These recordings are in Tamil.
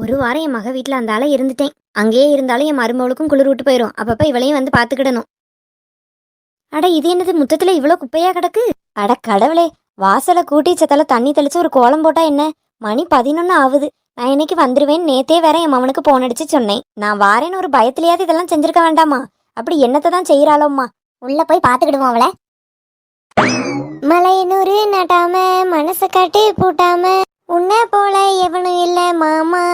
ஒரு வாரம் என் மக வீட்டில் அந்த ஆளை இருந்துட்டேன். அங்கேயே இருந்தாலும் என் மருமவளுக்கும் குளிர் விட்டு போயிடும். அப்பப்போ இவளையும் வந்து பார்த்துக்கிடணும். அட இது என்னது முத்தத்தில் இவ்வளோ குப்பையா கிடக்கு? அட கடவுளே, வாசலை கூட்டி சத்தால தண்ணி தெளிச்சு ஒரு கோலம் போட்டா என்ன? மணி 11 ஆகுது. நான் இன்னைக்கு வந்துருவேன். நேத்தே வேற என் மவனுக்கு போன் அடிச்சு சொன்னேன். நான் வாரேன்னு ஒரு பயத்திலேயாவது இதெல்லாம் செஞ்சிருக்க வேண்டாமா? அப்படி என்னத்தை தான் செய்யறாளோம்மா. உள்ள போய் பார்த்துக்கிடுவோம் அவளை. மலையனூரு நட்டாம மனசை காட்டி பூட்டாம உன்னை போல எவனும் இல்ல மாமா.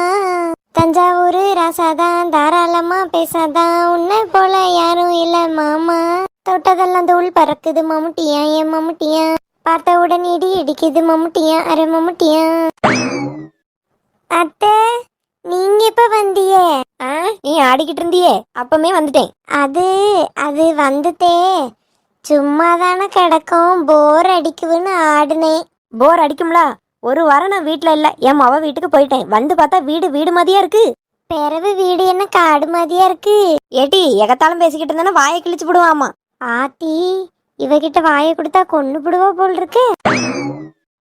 தஞ்சாவூர் ராசாதான் தாராளமா பேசாதான் உன்னை போல யாரும் இல்ல மாமா. தொட்டதெல்லாம் தூள் பறக்குது மம்முட்டியா என் மம்முட்டியா. பார்த்த உடனே இடி இடிக்குது மம்முட்டியா அரை மம்முட்டியா. அத்தை, நீங்க எப்ப வந்தியே? நீ ஆடிக்கிட்டு இருந்தியே, அப்பமே வந்துட்டேன். அது அது வந்துட்டே. சும்மா தானே கிடக்கும், போர் அடிக்குதுன்னு ஆடுனேன். போர் அடிக்கும்ல. ஒரு வாரம் நான் வீட்டில் இல்லை, என் மவ வீட்டுக்கு போயிட்டேன். வந்து பார்த்தா வீடு வீடு மாதிரியா இருக்கு. பிறவு வீடு என்ன காடு மாதிரியா இருக்கு? ஏட்டி எகத்தாலும் பேசிக்கிட்டு இருந்தானே வாயை கிழிச்சு விடுவாமா. ஆத்தி, இவகிட்ட வாயை கொடுத்தா கொண்டு விடுவா போல் இருக்கு.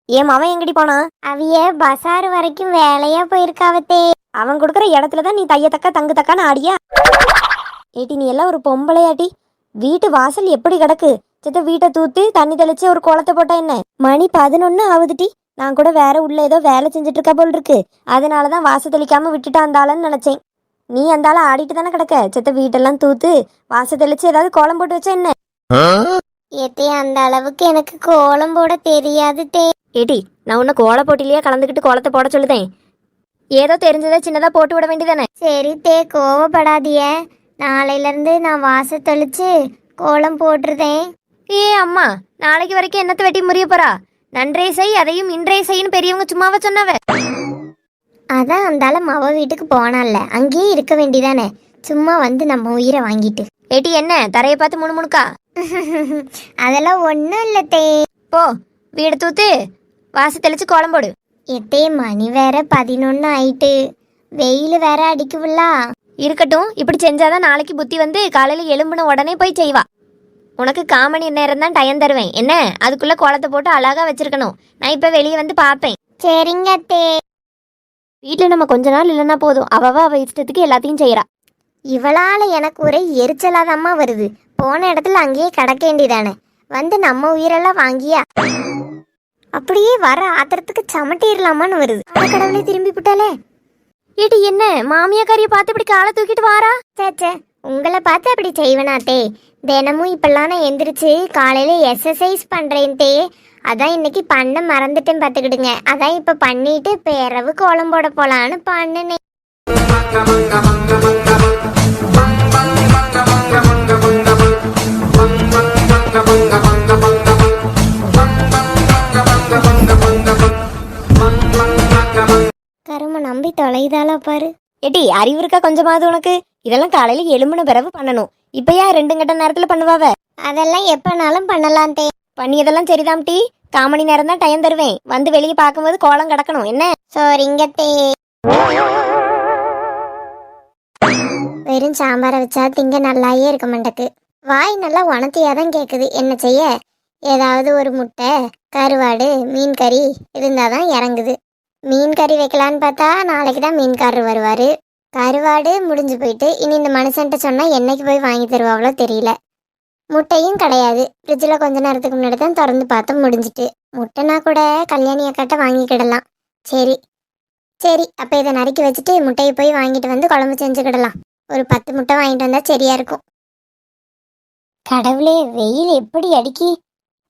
என் மவன் எங்கடி போனா? அவிய பசார் வரைக்கும் வேலையா போயிருக்காவத்தே. அவன் கொடுக்குற இடத்துலதான் நீ தையத்தக்கா தங்கு தக்கான்னு ஆடியா? ஏட்டி நீ எல்லாம் ஒரு பொம்பளையாட்டி. வீட்டு வாசல் எப்படி கிடக்கு? சித்த வீட்டை தூத்து தண்ணி தெளிச்சு ஒரு கோலத்தை போட்டா என்ன? மணி 11 ஆகுதுட்டி. நான் கூட வேற உள்ள ஏதோ வேலை செஞ்சுட்டு இருக்கா போல் இருக்கு. அதனாலதான் வாச தெளிக்காம விட்டுட்டு அந்தாளன்னு நினைச்சேன். நீ அந்தால ஆடிட்டு தானே கிடக்க. சித்த வீட்டெல்லாம் தூத்து வாச தெளிச்சு ஏதாவது கோலம் போட்டு வச்சா என்ன? ஏத்தே, அந்த அளவுக்கு எனக்கு கோலம் போட தெரியாது தே. ஏட்டி நான் உன்ன கோல போட்டிலேயே கலந்துக்கிட்டு கோலத்தை போட சொல்லுதேன். ஏதோ தெரிஞ்சதை சின்னதா போட்டு விட வேண்டியதானே? சரி தே, கோவப்படாதிய. நாளையில இருந்து நான் வாச தெளிச்சு கோலம் போட்டுருதேன். ஏ அம்மா, நாளைக்கு வரைக்கும் என்னத்தை வெட்டி முறிய போறா? நன்றே செய் அதையும் இன்றே செய்ன்னு பெரியவங்க சும்மாவா சொன்னவ? அதான் அந்தால மவ வீட்டுக்கு போனால, அங்கேயே இருக்க வேண்டியதானே. சும்மா வந்து நம்ம உயிரை வாங்கிட்டு. ஏட்டி என்ன தரையை பார்த்து முணுமுணுக்கா? அதெல்லாம் ஒன்றும் இல்லை தே. போ, வீடு தூத்து வாச தெளிச்சு கோலம் போடு. எத்தே, மணி வேற 11 ஆயிட்டு. வெயில் வேற அடிக்குவில்லா. இருக்கட்டும், இப்படி செஞ்சாதான் நாளைக்கு புத்தி வந்து காலையில எலும்புன உடனே போய் செய்வா. உனக்கு காமணி நேரம் தான் டைம் தருவேன் என்ன? அதுக்குள்ள கோலத்தை போட்டு அழகா வச்சிருக்கணும். நான் இப்ப வெளியே வந்து பார்ப்பேன். சரிங்க தே. வீட்டுல நம்ம கொஞ்ச நாள் இல்லைன்னா போதும், அவ இஷ்டத்துக்கு எல்லாத்தையும் செய்யறா. இவளால எனக்கு ஒரே எரிச்சலாதாம்மா வருது. போன இடத்துல அங்கேயே கிடக்க வேண்டியதானே. வந்து நம்ம உயிரெல்லாம் வாங்கியா அப்படியே வர ஆத்திரத்துக்கு சமட்டிடலாமான்னு வருது. கடவுளே, திரும்பி விட்டாலே. ஏட்டி என்ன மாமியாக்காரிய பார்த்து இப்படி காலை தூக்கிட்டு வாரா? சேச்சே, உங்களை பார்த்து அப்படி செய்வனாத்தே. தினமும் இப்பெல்லாம் நான் எந்திரிச்சு காலையில எக்ஸசைஸ் பண்றேன் தே. அதான் இன்னைக்கு பண்ண மறந்துட்டேன் பார்த்துக்கிடுங்க. அதான் இப்ப பண்ணிட்டு பிறவு கோலம் போட போலான்னு பண்ணுனேன். கரும நம்பி தொலைதாளா பாரு. ஏட்டி அறிவு இருக்கா கொஞ்சமாவது உனக்கு? இதெல்லாம் காலையில எலும்புன பிறகு பண்ணணும். இப்பயா 2 கட்ட நேரத்துல பண்ணுவாவ? அதெல்லாம் எப்பனாலும் பண்ணலாம் தே. பண்ணியதெல்லாம் சரிதாம் டி. காமணி நேரம் தான் டைம் தருவேன். வந்து வெளியே பார்க்கும்போது கோலம் கிடக்கணும் என்ன? சரிங்க தே. வெறும் சாம்பாரை வச்சா திங்க நல்லாயே இருக்க மாட்டேக்கு. வாய் நல்லா உணர்த்தியாதான் கேக்குது. என்ன செய்ய? ஏதாவது ஒரு முட்டை, கருவாடு, மீன் கறி இருந்தாதான் இறங்குது. மீன் கறி வைக்கலான்னு பார்த்தா நாளைக்கு தான் மீன்காரர் வருவாரு. கருவாடு முடிஞ்சு போயிட்டு. இனி இந்த மனுஷன்ட்ட சொன்னா என்னைக்கு போய் வாங்கி தருவாங்களோ தெரியல. முட்டையும் கிடையாது. ஃப்ரிட்ஜில் கொஞ்ச நேரத்துக்கு முன்னாடி தான் திறந்து பார்த்தா முடிஞ்சிட்டு. முட்டைனா கூட கல்யாணி அக்காட்ட வாங்கிக்கிடலாம். சரி சரி, அப்போ இதை நறுக்கி வச்சுட்டு முட்டையை போய் வாங்கிட்டு வந்து குழம்பு செஞ்சுக்கிடலாம். ஒரு 10 முட்டை வாங்கிட்டு வந்தா சரியா இருக்கும். கடவுளே, வெயில் எப்படி அடிக்கி.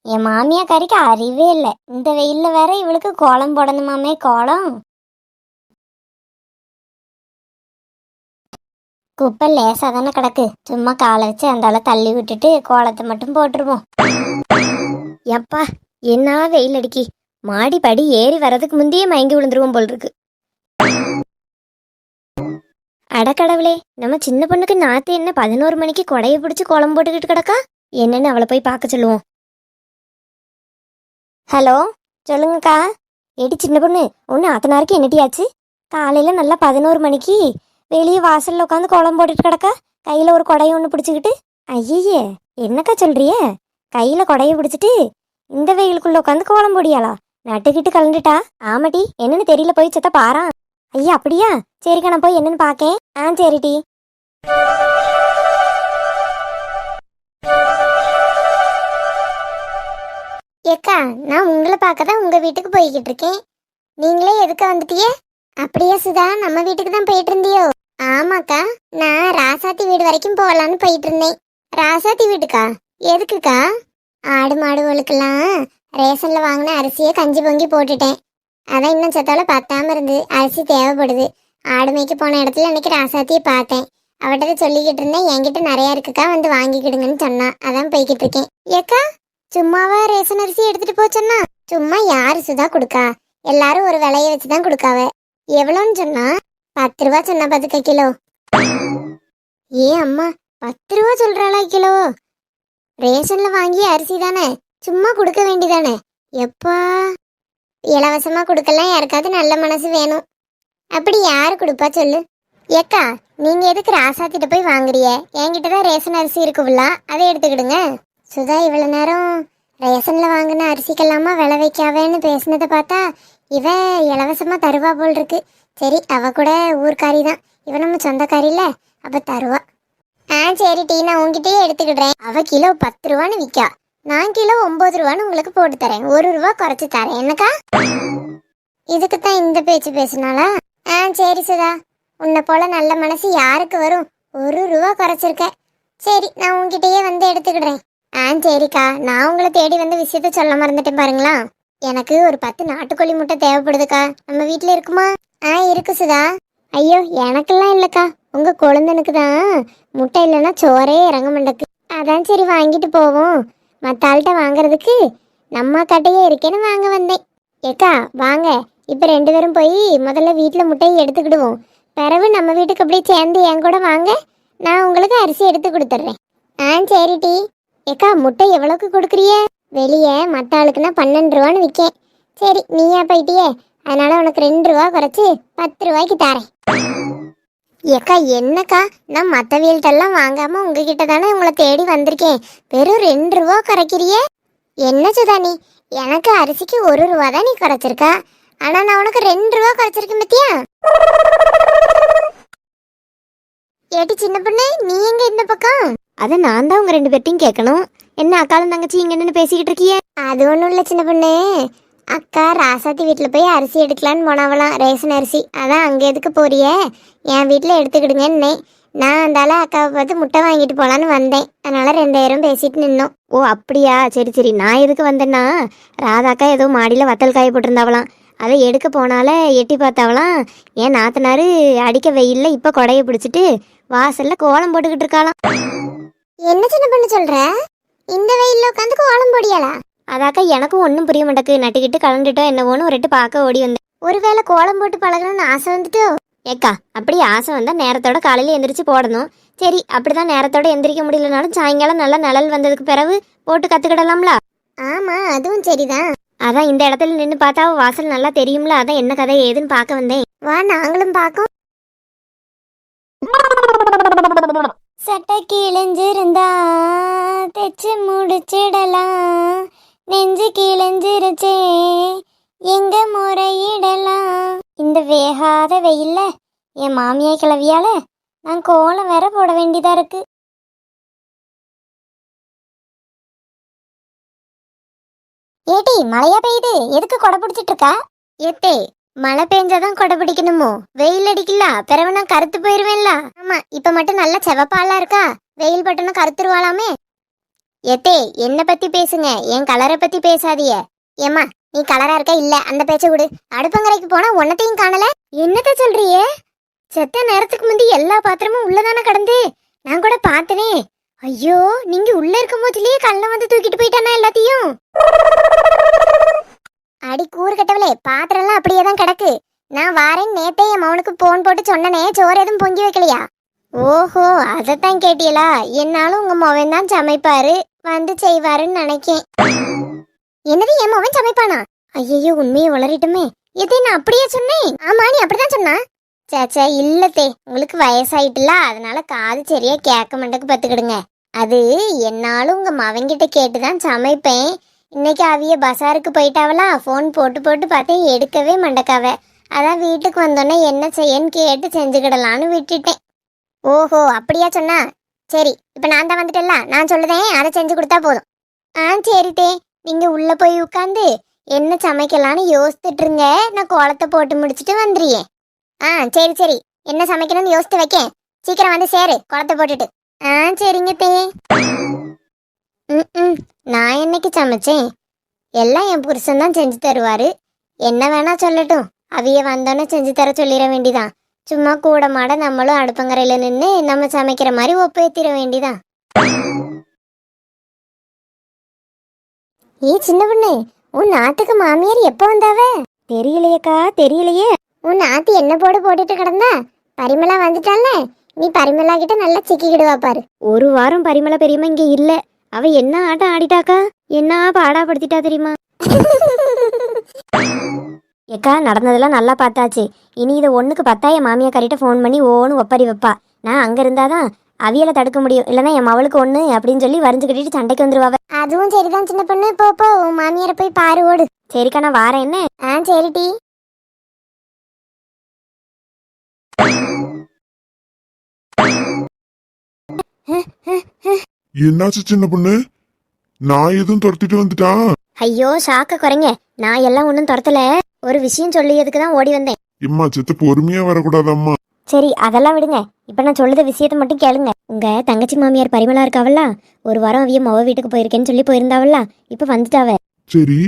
என் மாமியா கறிக்கு அறிவே இல்லை. இந்த வெயில்ல வேற இவளுக்கு கோலம் போடணுமாமே. கோலம் குப்பை லேசா தானே கிடக்கு. சும்மா காலை வச்சு அந்தால தள்ளி விட்டுட்டு கோலத்தை மட்டும் போட்டுருவோம். எப்பா என்ன வெயில் அடிக்கி. மாடி படி ஏறி வர்றதுக்கு முந்தையே மயங்கி விழுந்துருவோம் போல் இருக்கு. அடக்கடவுளே, நம்ம சின்ன பொண்ணுக்கு நாத்து என்ன 11 மணிக்கு கொடையை பிடிச்சி கோலம் போட்டுக்கிட்டு கிடக்கா? என்னன்னு அவளை போய் பார்க்க சொல்லுவோம். ஹலோ, சொல்லுங்கக்கா. ஏடி சின்ன பொண்ணு, ஒன்று அத்தனாருக்கு என்னட்டியாச்சு? காலையில் நல்லா 11 மணிக்கு வெளியே வாசலில் உட்காந்து கோலம் போட்டுட்டு கிடக்கா. கையில் ஒரு கொடையை ஒன்று பிடிச்சிக்கிட்டு. ஐயே, என்னக்கா சொல்றிய? கையில் கொடையை பிடிச்சிட்டு இந்த வெயிலுக்குள்ளே உட்காந்து கோலம் போடியாளா? நட்டுக்கிட்டு கலந்துட்டா. ஆமாட்டி, என்னன்னு தெரியல, போய் செத்த பாரா. ஐயா அப்படியா? சரிக்கா, நான் போய் என்னன்னு பார்க்கேன். சரிடி. ஏக்கா, நான் உங்களை பார்க்க தான் உங்க வீட்டுக்கு போய்கிட்டு இருக்கேன். நீங்களே எதுக்கு வந்துட்டியே? அப்படியா சுதா, நம்ம வீட்டுக்கு தான் போயிட்டு இருந்தியோ? ஆமாக்கா, நான் ராசாத்தி வீடு வரைக்கும் போகலான்னு போயிட்டு இருந்தேன். ராசாத்தி வீட்டுக்கா? எதுக்குக்கா? ஆடு மாடுகளுக்கெல்லாம் ரேஷன்ல வாங்கின அரிசியை கஞ்சி பொங்கி போட்டுட்டேன். அதான் இன்னும் சத்தால பத்தாம இருந்து அரிசி தேவைப்படுது. ஆடு மேய்க்க போன இடத்துல அன்னைக்கு ராசாத்தியை பார்த்தேன். அவட்ட சொல்லிக்கிட்டு இருந்தேன், என்கிட்ட நிறைய இருக்குக்கா, வந்து வாங்கிக்கிடுங்கன்னு சொன்னா. அதான் போய்கிட்டு இருக்கேன். ஏக்கா, சும்மாவா ரேஷன் அரிசி எடுத்துட்டு போச்சோன்னா? சும்மா யாரு சுதா கொடுக்கா? எல்லாரும் ஒரு விலைய வச்சுதான் கொடுக்காவ. எவ்வளோன்னு சொன்னா? 10 ரூபா சொன்னா பாத்துக்க கிலோ. ஏ அம்மா, 10 ரூபா சொல்றாளா கிலோ? ரேஷன்ல வாங்கி அரிசி தானே, சும்மா கொடுக்க வேண்டிதானே. எப்பா, இலவசமா கொடுக்கலாம், யாருக்காவது நல்ல மனசு வேணும். அப்படி யாரு கொடுப்பா சொல்லு. ஏக்கா, நீங்க எதுக்கு ராசாத்திட்ட போய் வாங்குறிய? என்கிட்டதான் ரேஷன் அரிசி இருக்குல்ல, அதை எடுத்துக்கிடுங்க. சுதா இவ்வளவு நேரம் ரேஷன்ல வாங்கின அரிசிக்கெல்லாமா விலை வைக்காவேன்னு பேசினதை பார்த்தா இவ இலவசமா தருவா போல் இருக்கு. சரி, அவ கூட ஊர்க்காரி தான், இவ நம்ம சொந்தக்காரி இல்ல, அப்ப தருவா. சரி டீ, நான் உங்ககிட்டயே எடுத்துக்கிடுறேன். அவ கிலோ 10 ரூபான்னு விற்கா, நான் கிலோ 9 ரூபான்னு உங்களுக்கு போட்டு தரேன். 1 ரூபா குறைச்சு தரேன். என்னக்கா? இதுக்குத்தான் இந்த பேச்சு பேசினாளா? சரி சுதா, உன்னை போல நல்ல மனசு யாருக்கு வரும்? 1 ரூபா குறைச்சிருக்க. சரி, நான் உங்ககிட்டயே வந்து எடுத்துக்கிடுறேன். சரிக்கா, நான் உங்களை தேடி வந்து விஷயத்த சொல்ல மறந்துட்டேன் பாருங்களா. எனக்கு ஒரு 10 நாட்டுக்கோழி முட்டை தேவைப்படுதுக்கா. நம்ம வீட்டில் இருக்குமா? இருக்கு சுதா. ஐயோ, எனக்கெல்லாம் இல்லைக்கா, உங்க குழந்தனுக்கு தான். முட்டை இல்லைன்னா சோறே இறங்க மாட்டேக்கு. அதான் சரி வாங்கிட்டு போவோம். மற்ற ஆள்கிட்ட வாங்குறதுக்கு நம்ம கட்டையே இருக்கேன்னு வாங்க வந்தேன். ஏக்கா வாங்க, இப்போ 2 பேரும் போய் முதல்ல வீட்டில் முட்டையை எடுத்துக்கிடுவோம். பிறகு நம்ம வீட்டுக்கு அப்படியே சேர்ந்து என் கூட வாங்க, நான் உங்களுக்கு அரிசி எடுத்து கொடுத்துட்றேன். சரி டீ. ஏக்கா, முட்டை எவ்வளோக்கு கொடுக்குறிய? வெளியே மற்ற ஆளுக்குன்னா 12 ரூபான்னு விற்கேன். சரி, நீயா போயிட்டியே, அதனால உனக்கு 2 ரூபா குறைச்சி 10 ரூபாய்க்கு தரேன். ஏக்கா என்னக்கா, நான் மற்ற வீட்டெல்லாம் வாங்காம உங்ககிட்ட தானே உங்களை தேடி வந்திருக்கேன். வெறும் 2 ரூபா குறைக்கிறிய? என்ன சுதா நீ, எனக்கு அரிசிக்கு 1 ரூபா தான் நீ குறைச்சிருக்கா, ஆனா நான் உனக்கு 2 ரூபா குறைச்சிருக்கேன் பத்தியா? ஏட்டி சின்ன பொண்ணு, நீ எங்க இந்த பக்கம்? அதை நான் தான் உங்க 2 பேர்ட்டையும் கேட்கணும். என்ன அக்காலும் தங்கச்சி இங்க என்னன்னு பேசிக்கிட்டு இருக்கிய? அது ஒன்றும் இல்லை சின்ன பொண்ணு, அக்கா ராசாத்தி வீட்டில் போய் அரிசி எடுக்கலான்னு போனாவலாம், ரேஷன் அரிசி. அதான் அங்கே எதுக்கு போறிய, என் வீட்டில் எடுத்துக்கிடுங்கன்னே. நான் அந்தால அக்காவை பார்த்து முட்டை வாங்கிட்டு போகலான்னு வந்தேன். அதனால 2000 பேசிட்டு நின்னோம். ஓ அப்படியா, சரி சரி. நான் எதுக்கு வந்தேன்னா, ராதாக்கா ஏதோ மாடியில் வத்தல் காய போட்டிருந்தாவலாம், அதை எடுக்க போனால எட்டி பார்த்தாவலாம். என் நாத்தனாரு அடிக்க வெயில்ல இப்போ கொடையை பிடிச்சிட்டு வாசல்ல கோலம் போட்டுக்கிட்டு இருக்காளாம். என்ன சின்ன பொண்ணு சொல்ற? இந்த வெயில்ல உட்காந்து கோலம் போடியாளா? அதாக்கா எனக்கும் ஒன்றும் புரிய மாட்டேக்கு. நட்டுக்கிட்டு கலந்துட்டோம் என்னவோன்னு ஒரு 2 பார்க்க ஓடி வந்தேன். ஒருவேளை கோலம் போட்டு பழகணும்னு ஆசை வந்துட்டோ? ஏக்கா, அப்படி ஆசை வந்தால் நேரத்தோட காலையில் எந்திரிச்சு போடணும். சரி, அப்படிதான் நேரத்தோட எந்திரிக்க முடியலனாலும் சாயங்காலம் நல்லா நிழல் வந்ததுக்கு பிறகு போட்டு கற்றுக்கிடலாம்ல. ஆமா, அதுவும் சரிதான். அதான் இந்த இடத்துல நின்று பார்த்தா வாசல் நல்லா தெரியும்ல, அதான் என்ன கதை ஏதுன்னு பார்க்க வந்தேன். வா, நாங்களும் பார்க்கோம். சட்டை கிழிஞ்சிருந்தா தைச்சு முடிச்சிடலாம், நெஞ்சு கிழிஞ்சிருச்சே எங்க முறையிடலாம். இந்த வேகாத வெயில்ல என் மாமியாய் கிளவியால நான் கோலம் வேற போட வேண்டியதா இருக்கு. ஏட்டி, மழையா பெய்யுது, எதுக்கு கொடை பிடிச்சிட்டு இருக்கா? ஏத்தே, மழை பெஞ்சாதான் கொடை பிடிக்கணுமோ? வெயில் அடிக்கல, பிறகு நான் கருத்து போயிருவேன்ல. ஆமா, இப்ப மட்டும் நல்ல செவப்பாலா இருக்கா, வெயில் பட்டனும் கருத்துருவாளாமே. ஏத்தே, என்ன பத்தி பேசுங்க, என் கலரை பத்தி பேசாதிய. ஏமா, நீ கலரா இருக்க இல்ல, அந்த பேச்ச விடு. அடுப்பங்கரைக்கு போனா உன்னத்தையும் காணல. என்னத்த சொல்றியே? செத்த நேரத்துக்கு முந்தி எல்லா பாத்திரமும் உள்ளதானே கடந்து, நான் கூட பார்த்தனே. ஐயோ, நீங்க உள்ள இருக்கும் போதுலயே கல்ல வந்து தூக்கிட்டு போயிட்டானா எல்லாத்தையும்? அடி கூறு கட்டவளே, பாத்திரம்லாம் அப்படியே தான் கிடக்கு. நான் வாரேன் நேத்தே என் மவனுக்கு போன் போட்டு சொன்னனே, சோறு எதுவும் பொங்கி வைக்கலையா? ஓஹோ, அதைத்தான் கேட்டியலா? என்னாலும் உங்க மவன் தான் சமைப்பாரு, வந்து செய்வாருன்னு நினைக்கேன். என்னது, என் மவன் சமைப்பானா? ஐயோ, உண்மையை வளரிட்டுமே. எதே, நான் அப்படியே சொன்னேன். ஆமா, நீ அப்படிதான் சொன்னா. சேச்சே இல்லத்தே, உங்களுக்கு வயசாயிட்டுல, அதனால காது சரியா கேட்க மாட்டேக்கு பத்துக்கிடுங்க. அது என்னாலும் உங்க மவன்கிட்ட கேட்டுதான் சமைப்பேன். இன்னைக்கு அவிய பசாருக்கு போயிட்டாவளா, ஃபோன் போட்டு போட்டு பார்த்தேன், எடுக்கவே மாட்டக்காவ. அதான் வீட்டுக்கு வந்தோன்னே என்ன செய்யன்னு கேட்டு செஞ்சுக்கிடலான்னு விட்டுட்டேன். ஓஹோ அப்படியா சொன்னா சரி, இப்போ நான் தான் வந்துட்டேன்ல, நான் சொல்லுதேன் அதை செஞ்சு கொடுத்தா போதும். சரிட்டே, நீங்க உள்ள போய் உட்காந்து என்ன சமைக்கலான்னு யோசிச்சுட்டு இருங்க, நான் கோலத்தை போட்டு முடிச்சுட்டு வந்துடுறியே. சரி சரி, என்ன சமைக்கணும்னு யோசித்து வைக்க, சீக்கிரம் வந்து சேரு கோலத்தை போட்டுட்டு. சரிங்க தே. நான் என்னைக்கு சமைச்சேன்? எல்லாம் என் புருஷன் தான் செஞ்சு தருவாரு. என்ன வேணா சொல்லட்டும், அவிய வந்தோன்னே செஞ்சு தர சொல்லிட வேண்டிதான். சும்மா கூட மாட நம்மளும் அடுப்பங்கரையில நின்று நம்ம சமைக்கிற மாதிரி ஒப்பேத்திர வேண்டிதான். சின்ன பொண்ணு, உன் நாத்துக்கு மாமியார் எப்போ வந்தாவ? தெரியலையேக்கா, தெரியலையே. உன் நாத்து என்ன போட்டுட்டு கிடந்தா? பரிமளா வந்துட்டால, நீ பரிமளா கிட்ட நல்லா சிக்கிக்கிடுவா பாரு. ஒரு வாரம் பரிமளா பெரியம்மா இங்க இல்ல. அவ என்ன ஆட்டம் ஆடிட்டாக்கா, என்ன பாடாப்படுத்திட்டா தெரியுமா? ஏக்கா, நடந்ததெல்லாம் நல்லா பார்த்தாச்சு. இனி இதை ஒண்ணுக்கு பத்தா என் மாமியாக்காரிட்ட ஃபோன் பண்ணி ஓன்னு ஒப்பரி வைப்பா. நான் அங்க இருந்தாதான் அவியலை தடுக்க முடியும். இல்லைன்னா என் மவளுக்கு ஒண்ணு அப்படின்னு சொல்லி வரைஞ்சு கட்டிட்டு சண்டைக்கு வந்துருவாவ. அதுவும் சரிதான் சின்ன பொண்ணு, போ உன் மாமியாரை போய் பாரு ஓடு. சரிக்கா, நான் வாரேன். என்ன? சரிடி. என்னாச்சு சின்ன பொண்ணு? நான் எதுவும் துரத்திட்டு வந்துட்டான்? ஐயோ ஷாக்க குறைங்க, நான் எல்லாம் ஒன்றும் துரத்தல. ஒரு விஷயம் சொல்லியதுக்கு தான் ஓடி வந்தேன். எம்மா செத்து பொறுமையா வரக்கூடாதம்மா. சரி அதெல்லாம் விடுங்க, இப்ப நான் சொல்லுத விஷயத்த மட்டும் கேளுங்க. உங்க தங்கச்சி மாமியார் பரிமளா இருக்காவல்ல, ஒரு வாரம் அவிய மொவ வீட்டுக்கு போயிருக்கேன்னு சொல்லி போயிருந்தாவல்ல, இப்ப வந்துட்டாவ. சரி,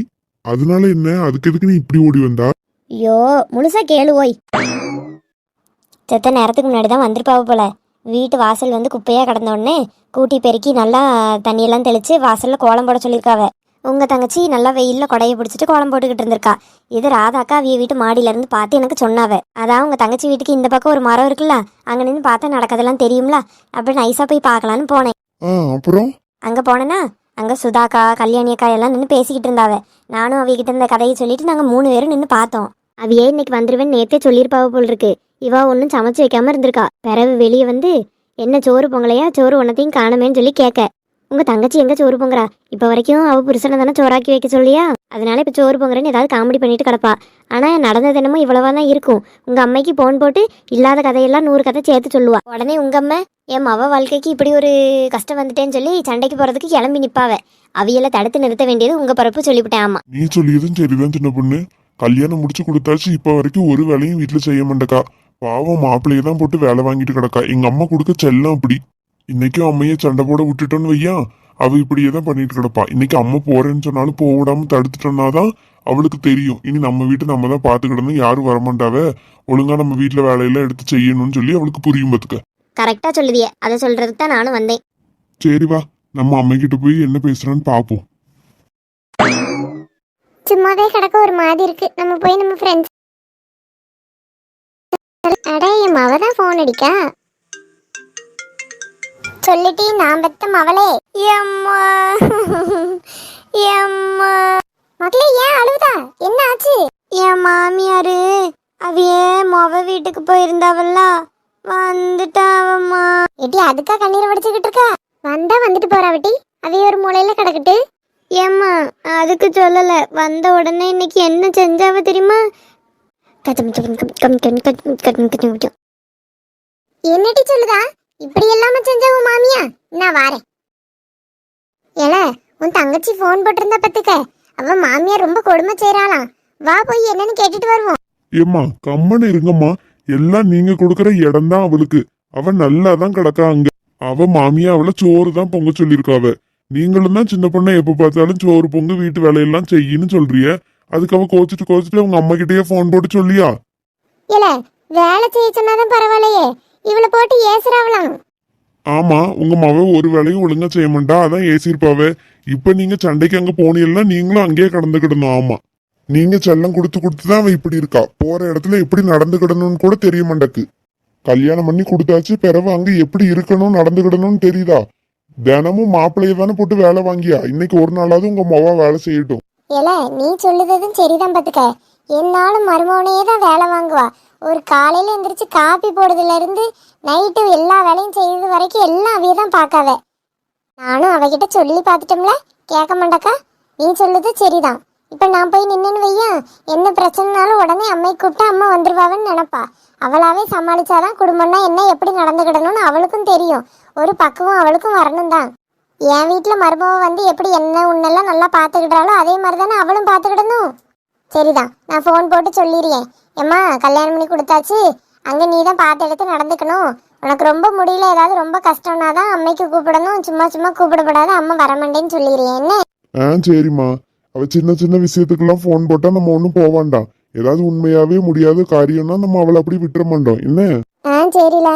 அதனால என்ன? அதுக்கு எதுக்கு நீ இப்படி ஓடி வந்தா? ஐயோ முழுசா கேளு ஓய். செத்த நேரத்துக்கு முன்னாடி தான் வந்திருப்பாவ போல. வீட்டு வாசல் வந்து குப்பையா கிடந்த உடனே கூட்டி பெருக்கி நல்லா தண்ணியெல்லாம் தெளிச்சு வாசல்ல கோலம் போட சொல்லியிருக்காவ. உங்க தங்கச்சி நல்லா வெயில்ல கொடையை பிடிச்சிட்டு கோலம் போட்டுக்கிட்டு இருந்திருக்கா. இது ராதாக்கா அவிய வீட்டு மாடியில இருந்து பார்த்து எனக்கு சொன்னாவ. அதான் உங்க தங்கச்சி வீட்டுக்கு இந்த பக்கம் ஒரு மரம் இருக்குல்ல, அங்க நின்று பார்த்தா நடக்கதெல்லாம் தெரியும்ல, அப்படி நைஸா போய் பார்க்கலான்னு போனேன். அப்புறம் அங்க போனேன்னா அங்க சுதாக்கா கல்யாணி அக்கா எல்லாம் நின்று பேசிக்கிட்டு இருந்தாவ. நானும் அவிகிட்ட இந்த கதையை சொல்லிட்டு நாங்க 3 பேரும் நின்று பார்த்தோம். அவியே இன்னைக்கு வந்துருவேன்னு நேத்தே சொல்லியிருப்பாவ போல் இருக்கு. இவா ஒன்றும் சமைச்சு வைக்காம இருந்திருக்கா. பிறகு வெளியே வந்து என்ன சோறு பொங்கலையா, சோறு ஒன்னத்தையும் காணுமேன்னு சொல்லி கேட்க, உங்க தங்கச்சி எங்க சோறு பொங்குறா, இப்ப வரைக்கும் அவ புருஷனை தானே சோறாக்கி வைக்க சொல்லியா, அதனால இப்ப சோறு பொங்குறேன்னு ஏதாவது காமெடி பண்ணிட்டு கிடப்பா. ஆனா நடந்தது என்னமோ இவ்வளவா தான் இருக்கும். உங்க அம்மைக்கு போன் போட்டு இல்லாத கதையெல்லாம் 100 கதை சேர்த்து சொல்லுவா. உடனே உங்க அம்மா என் மவ வாழ்க்கைக்கு இப்படி ஒரு கஷ்டம் வந்துட்டேன்னு சொல்லி சண்டைக்கு போறதுக்கு கிளம்பி நிப்பாவ. அவியலை தடுத்து நிறுத்த வேண்டியது உங்க பரப்பு சொல்லிவிட்டேன். ஆமா, நீ சொல்லியதும் சரிதான் சின்ன பொண்ணு. கல்யாணம் முடிச்சு கொடுத்தாச்சு, இப்ப வரைக்கும் ஒரு வேலையும் வீட்டுல செய்ய மாட்டேக்கா. பாவம் மாப்பிள்ளைய தான் போட்டு வேலை வாங்கிட்டு கிடக்கா. எங்க அம்மா கொடுக்க செல்லம் அப்படி. இன்னைக்கும் அம்மைய சண்டை போட விட்டுட்டோன்னு வையா, அவ இப்படியே தான் பண்ணிட்டு கிடப்பா. இன்னைக்கு அம்மா போறேன்னு சொன்னாலும் போக விடாம தடுத்துட்டோம்னாதான் அவளுக்கு தெரியும், இனி நம்ம வீட்டை நம்ம தான் பாத்துக்கிடணும், யாரும் வரமாட்டாவ, ஒழுங்கா நம்ம வீட்டுல வேலையெல்லாம் எடுத்து செய்யணும்னு சொல்லி அவளுக்கு புரியும் பாத்துக்க. கரெக்டா சொல்லுதியே, அதை சொல்றதுக்கு தான் நானும் வந்தேன். சரி வா, நம்ம அம்மைக்கிட்ட போய் என்ன பேசுறான்னு பாப்போம். சும்மாவே கிடக்க ஒரு மாதிரி இருக்கு, நம்ம போய் நம்ம ஃப்ரெண்ட்ஸ். அட என் மவ தான் ஃபோன் அடிக்கா. சொல்லிட்டி நான் பெத்த மவளே. எம்மா எம்மா மகளே, ஏன் அழுவுதா? என்ன ஆச்சு? என் மாமியாரு அவிய மொவ வீட்டுக்கு போயிருந்தாவல்ல, வந்துட்டாவம்மா. எட்டி அதுக்கா கண்ணீரை வடிச்சுக்கிட்டு இருக்கா? வந்தா வந்துட்டு போறா வெட்டி, அவைய ஒரு மூலையில கிடக்கட்டு. ஏம்மா அதுக்கு சொல்லல, வந்த உடனே இன்னைக்கு என்ன செஞ்சாவ தெரியுமா? என்னடி சொல்லுதா? இப்படி எல்லாம செஞ்ச உன் மாமியா? நான் வாரேன். ஏல, உன் தங்கச்சி போன் போட்டிருந்தா பத்துக்க, அவ மாமியார் ரொம்ப கொடுமை செய்யறாளாம். வா போய் என்னன்னு கேட்டுட்டு வருவோம். ஏம்மா கம்மன்னு இருங்கம்மா, எல்லாம் நீங்க கொடுக்கற இடம் தான் அவளுக்கு. அவ நல்லா தான் கிடக்கா அங்க. அவ மாமியா அவளை சோறு தான் பொங்க சொல்லியிருக்காவ. நீங்களும் தான் சின்ன பொண்ணை எப்ப பார்த்தாலும் சோறு பொங்கு வீட்டு வேலையெல்லாம் செய்யின்னு சொல்றிய. அதுக்கு அவ கோச்சிட்டு உங்க அம்மா கிட்டயே போன் போட்டு சொல்லியா? ஏல, வேலை செய்ய சொன்னாதான் பரவாயில்லையே, இவளை போட்டு ஏசுறாவலாம். ஆமா, உங்க மவ ஒரு வேலையும் ஒழுங்கா செய்ய மாட்டா, அதான் ஏசிருப்பாவ. இப்ப நீங்க சண்டைக்கு அங்க போனீங்கன்னா நீங்களும் அங்கேயே கடந்துக்கிடணும். ஆமா, நீங்க செல்லம் கொடுத்து தான் அவ இப்படி இருக்கா. போற இடத்துல எப்படி நடந்துக்கிடணும்னு கூட தெரிய மாட்டேக்கு. கல்யாணம் பண்ணி கொடுத்தாச்சு, பிறகு அங்க எப்படி இருக்கணும் நடந்துக்கிடணும்னு தெரியுதா? தினமும் மாப்பிள்ளைய தானே போட்டு வேலை வாங்கியா, இன்னைக்கு ஒரு நாளாவது உங்க மவ வேலை செய்யட்டும். ஏல, நீ சொல்லுறதும் சரிதான் பாத்துக்க. என்னாலும் மருமவனையே தான் வேலை வாங்குவா. ஒரு காலையில எந்திரிச்சு காப்பி போடுறதுல இருந்து நைட்டு எல்லா வேலையும் செய்யறது வரைக்கும் எல்லாம் அவைய தான் பார்க்காவ. நானும் அவகிட்ட சொல்லி பார்த்துட்டோம்ல, கேட்க மாட்டாக்கா. நீ சொல்லுது சரிதான், இப்ப நான் போய் நின்னுன்னு வையா, என்ன பிரச்சனைனாலும் உடனே அம்மை கூப்பிட்டு அம்மா வந்துருவாங்கன்னு நினைப்பா. அவளாவே சமாளிச்சாதான் குடும்பம்னா என்ன எப்படி நடந்துக்கிடணும்னு அவளுக்கும் தெரியும். ஒரு பக்குவம் அவளுக்கும் வரணும் தான். என் வீட்டுல மருமவ வந்து எப்படி என்ன உன்னெல்லாம் நல்லா பாத்துக்கிட்டாலோ அதே மாதிரி தானே அவளும் பாத்துக்கிடணும். சரிதான், நான் ஃபோன் போட்டு சொல்லிடுறேன். ஏம்மா கல்யாணம் பண்ணி கொடுத்தாச்சு, அங்க நீ தான் பார்த்து எடுத்து நடந்துக்கணும். உனக்கு ரொம்ப முடியல, ஏதாவது ரொம்ப கஷ்டம்னா தான் அம்மைக்கு கூப்பிடணும், சும்மா சும்மா கூப்பிடப்படாத, அம்மா வரமாட்டேன்னு சொல்லிடுறேன். என்ன? சரிம்மா. அவ சின்ன சின்ன விஷயத்துக்கெல்லாம் ஃபோன் போட்டா நம்ம ஒன்றும் போவாண்டா. ஏதாவது உண்மையாவே முடியாத காரியம்னா நம்ம அவளை அப்படி விட்டுற மாட்டோம் என்ன. சரில.